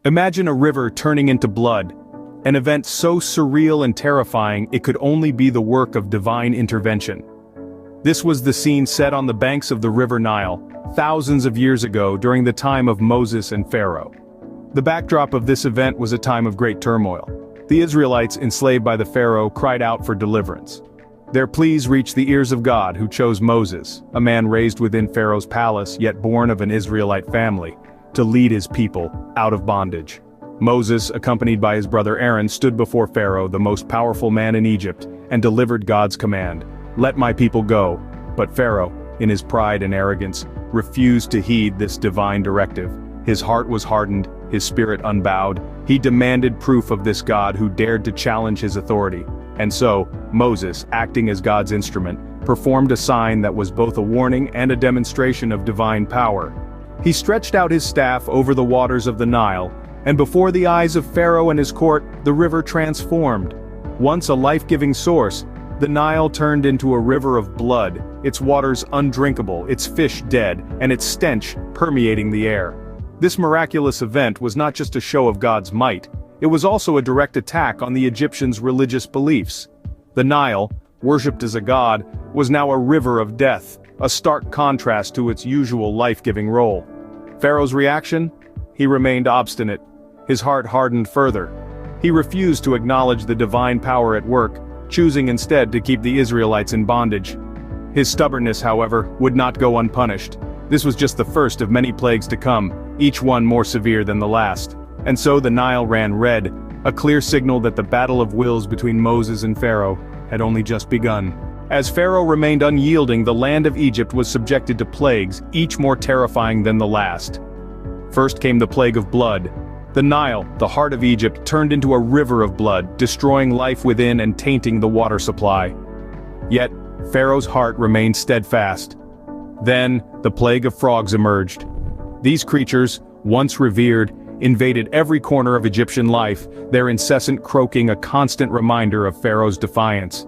Imagine a river turning into blood, an event so surreal and terrifying it could only be the work of divine intervention. This was the scene set on the banks of the river Nile, thousands of years ago during the time of Moses and Pharaoh. The backdrop of this event was a time of great turmoil. The Israelites, enslaved by the Pharaoh, cried out for deliverance. Their pleas reached the ears of God, who chose Moses, a man raised within Pharaoh's palace yet born of an Israelite family, to lead his people out of bondage. Moses, accompanied by his brother Aaron, stood before Pharaoh, the most powerful man in Egypt, and delivered God's command, "Let my people go." But Pharaoh, in his pride and arrogance, refused to heed this divine directive. His heart was hardened, his spirit unbowed. He demanded proof of this God who dared to challenge his authority. And so, Moses, acting as God's instrument, performed a sign that was both a warning and a demonstration of divine power. He stretched out his staff over the waters of the Nile, and before the eyes of Pharaoh and his court, the river transformed. Once a life-giving source, the Nile turned into a river of blood, its waters undrinkable, its fish dead, and its stench permeating the air. This miraculous event was not just a show of God's might, it was also a direct attack on the Egyptians' religious beliefs. The Nile, worshipped as a god, was now a river of death, a stark contrast to its usual life-giving role. Pharaoh's reaction? He remained obstinate. His heart hardened further. He refused to acknowledge the divine power at work, choosing instead to keep the Israelites in bondage. His stubbornness, however, would not go unpunished. This was just the first of many plagues to come, each one more severe than the last. And so the Nile ran red, a clear signal that the battle of wills between Moses and Pharaoh had only just begun. As Pharaoh remained unyielding, the land of Egypt was subjected to plagues, each more terrifying than the last. First came the plague of blood. The Nile, the heart of Egypt, turned into a river of blood, destroying life within and tainting the water supply. Yet, Pharaoh's heart remained steadfast. Then, the plague of frogs emerged. These creatures, once revered, invaded every corner of Egyptian life, their incessant croaking a constant reminder of Pharaoh's defiance.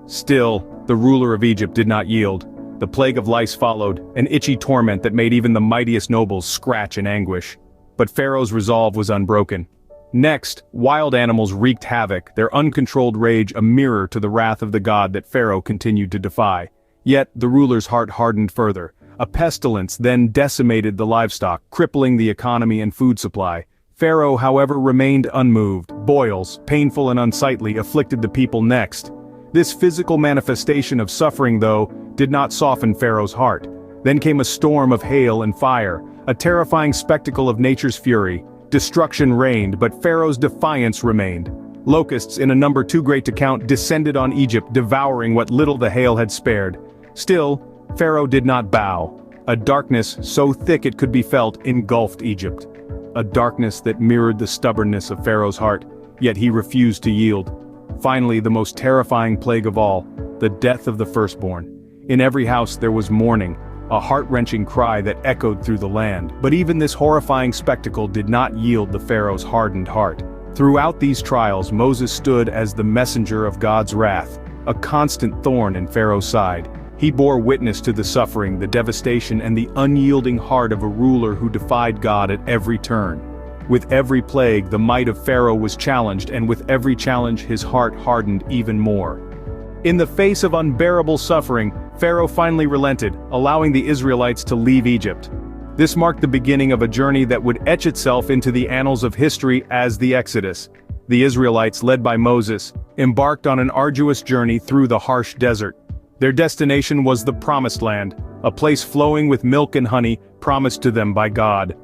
Still, the ruler of Egypt did not yield. The plague of lice followed, an itchy torment that made even the mightiest nobles scratch in anguish. But Pharaoh's resolve was unbroken. Next, wild animals wreaked havoc, their uncontrolled rage a mirror to the wrath of the god that Pharaoh continued to defy. Yet, the ruler's heart hardened further. A pestilence then decimated the livestock, crippling the economy and food supply. Pharaoh, however, remained unmoved. Boils, painful and unsightly, afflicted the people next. This physical manifestation of suffering, though, did not soften Pharaoh's heart. Then came a storm of hail and fire, a terrifying spectacle of nature's fury. Destruction reigned, but Pharaoh's defiance remained. Locusts, in a number too great to count, descended on Egypt, devouring what little the hail had spared. Still, Pharaoh did not bow. A darkness so thick it could be felt engulfed Egypt. A darkness that mirrored the stubbornness of Pharaoh's heart, yet he refused to yield. Finally, the most terrifying plague of all, the death of the firstborn. In every house there was mourning, a heart-wrenching cry that echoed through the land. But even this horrifying spectacle did not yield the Pharaoh's hardened heart. Throughout these trials, Moses stood as the messenger of God's wrath, a constant thorn in Pharaoh's side. He bore witness to the suffering, the devastation, and the unyielding heart of a ruler who defied God at every turn. With every plague, the might of Pharaoh was challenged, and with every challenge, his heart hardened even more. In the face of unbearable suffering, Pharaoh finally relented, allowing the Israelites to leave Egypt. This marked the beginning of a journey that would etch itself into the annals of history as the Exodus. The Israelites, led by Moses, embarked on an arduous journey through the harsh desert. Their destination was the Promised Land, a place flowing with milk and honey, promised to them by God.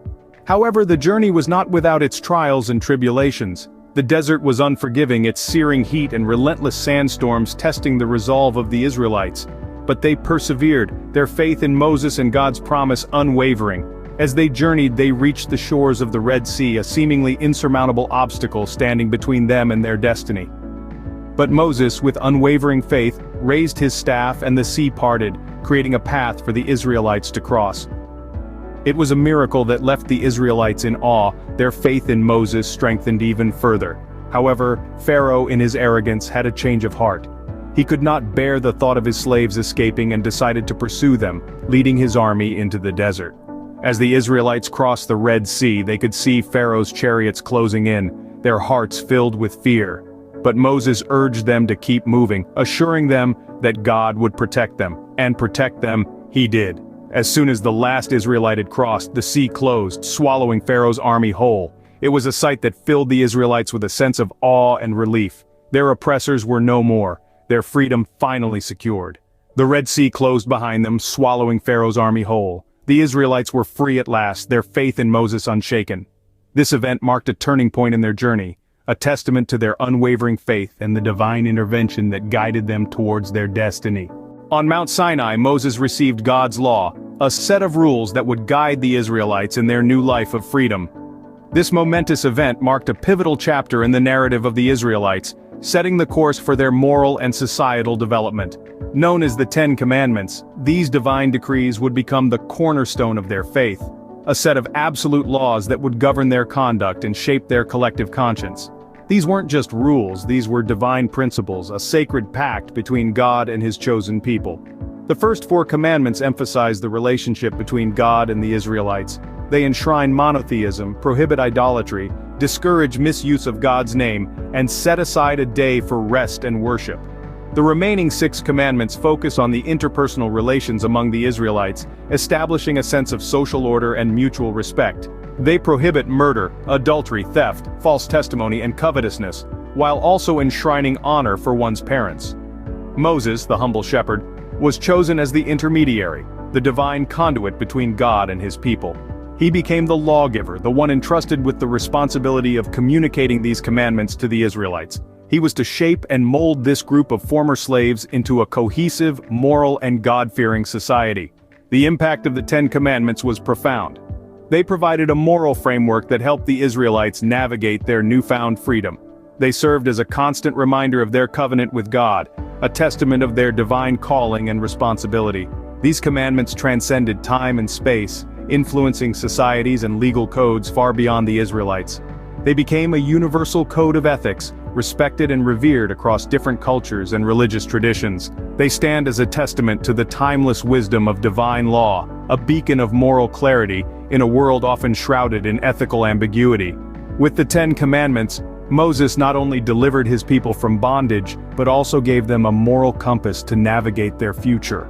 However, the journey was not without its trials and tribulations. The desert was unforgiving, its searing heat and relentless sandstorms testing the resolve of the Israelites. But they persevered, their faith in Moses and God's promise unwavering. As they journeyed, they reached the shores of the Red Sea, a seemingly insurmountable obstacle standing between them and their destiny. But Moses, with unwavering faith, raised his staff and the sea parted, creating a path for the Israelites to cross. It was a miracle that left the Israelites in awe, their faith in Moses strengthened even further. However, Pharaoh in his arrogance had a change of heart. He could not bear the thought of his slaves escaping and decided to pursue them, leading his army into the desert. As the Israelites crossed the Red Sea, they could see Pharaoh's chariots closing in, their hearts filled with fear. But Moses urged them to keep moving, assuring them that God would protect them, and protect them he did. As soon as the last Israelite had crossed, the sea closed, swallowing Pharaoh's army whole. It was a sight that filled the Israelites with a sense of awe and relief. Their oppressors were no more, their freedom finally secured. The Red Sea closed behind them, swallowing Pharaoh's army whole. The Israelites were free at last, their faith in Moses unshaken. This event marked a turning point in their journey, a testament to their unwavering faith and the divine intervention that guided them towards their destiny. On Mount Sinai, Moses received God's law, a set of rules that would guide the Israelites in their new life of freedom. This momentous event marked a pivotal chapter in the narrative of the Israelites, setting the course for their moral and societal development. Known as the Ten Commandments, these divine decrees would become the cornerstone of their faith, a set of absolute laws that would govern their conduct and shape their collective conscience. These weren't just rules, these were divine principles, a sacred pact between God and his chosen people. The first 4 commandments emphasize the relationship between God and the Israelites. They enshrine monotheism, prohibit idolatry, discourage misuse of God's name, and set aside a day for rest and worship. The remaining 6 commandments focus on the interpersonal relations among the Israelites, establishing a sense of social order and mutual respect. They prohibit murder, adultery, theft, false testimony, and covetousness, while also enshrining honor for one's parents. Moses, the humble shepherd, was chosen as the intermediary, the divine conduit between God and his people. He became the lawgiver, the one entrusted with the responsibility of communicating these commandments to the Israelites. He was to shape and mold this group of former slaves into a cohesive, moral, and God-fearing society. The impact of the 10 Commandments was profound. They provided a moral framework that helped the Israelites navigate their newfound freedom. They served as a constant reminder of their covenant with God, a testament of their divine calling and responsibility. These commandments transcended time and space, influencing societies and legal codes far beyond the Israelites. They became a universal code of ethics, respected and revered across different cultures and religious traditions. They stand as a testament to the timeless wisdom of divine law, a beacon of moral clarity in a world often shrouded in ethical ambiguity. With the 10 Commandments, Moses not only delivered his people from bondage, but also gave them a moral compass to navigate their future.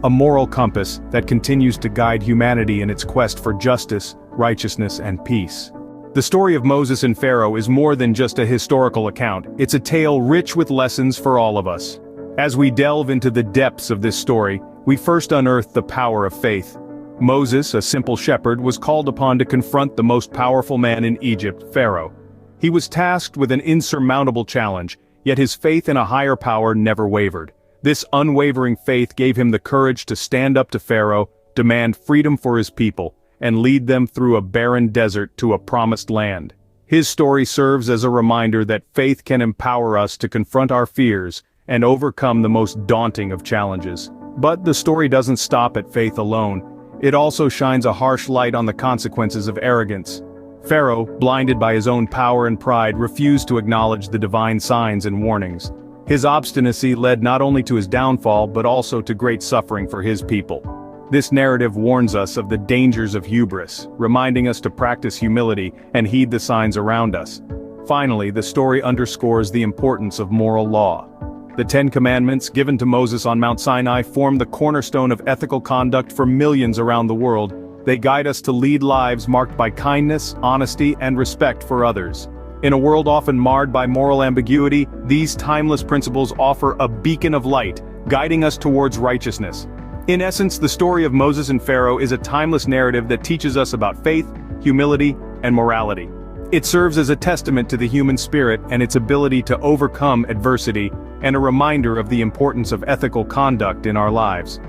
A moral compass that continues to guide humanity in its quest for justice, righteousness, and peace. The story of Moses and Pharaoh is more than just a historical account, it's a tale rich with lessons for all of us. As we delve into the depths of this story, we first unearth the power of faith. Moses, a simple shepherd, was called upon to confront the most powerful man in Egypt, Pharaoh. He was tasked with an insurmountable challenge, yet his faith in a higher power never wavered. This unwavering faith gave him the courage to stand up to Pharaoh, demand freedom for his people, and lead them through a barren desert to a promised land. His story serves as a reminder that faith can empower us to confront our fears and overcome the most daunting of challenges. But the story doesn't stop at faith alone. It also shines a harsh light on the consequences of arrogance. Pharaoh, blinded by his own power and pride, refused to acknowledge the divine signs and warnings. His obstinacy led not only to his downfall but also to great suffering for his people. This narrative warns us of the dangers of hubris, reminding us to practice humility and heed the signs around us. Finally, the story underscores the importance of moral law. The 10 Commandments given to Moses on Mount Sinai form the cornerstone of ethical conduct for millions around the world. They guide us to lead lives marked by kindness, honesty, and respect for others. In a world often marred by moral ambiguity, these timeless principles offer a beacon of light, guiding us towards righteousness. In essence, the story of Moses and Pharaoh is a timeless narrative that teaches us about faith, humility, and morality. It serves as a testament to the human spirit and its ability to overcome adversity, and a reminder of the importance of ethical conduct in our lives.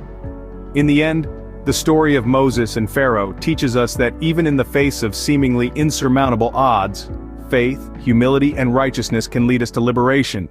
In the end, the story of Moses and Pharaoh teaches us that even in the face of seemingly insurmountable odds, faith, humility, and righteousness can lead us to liberation.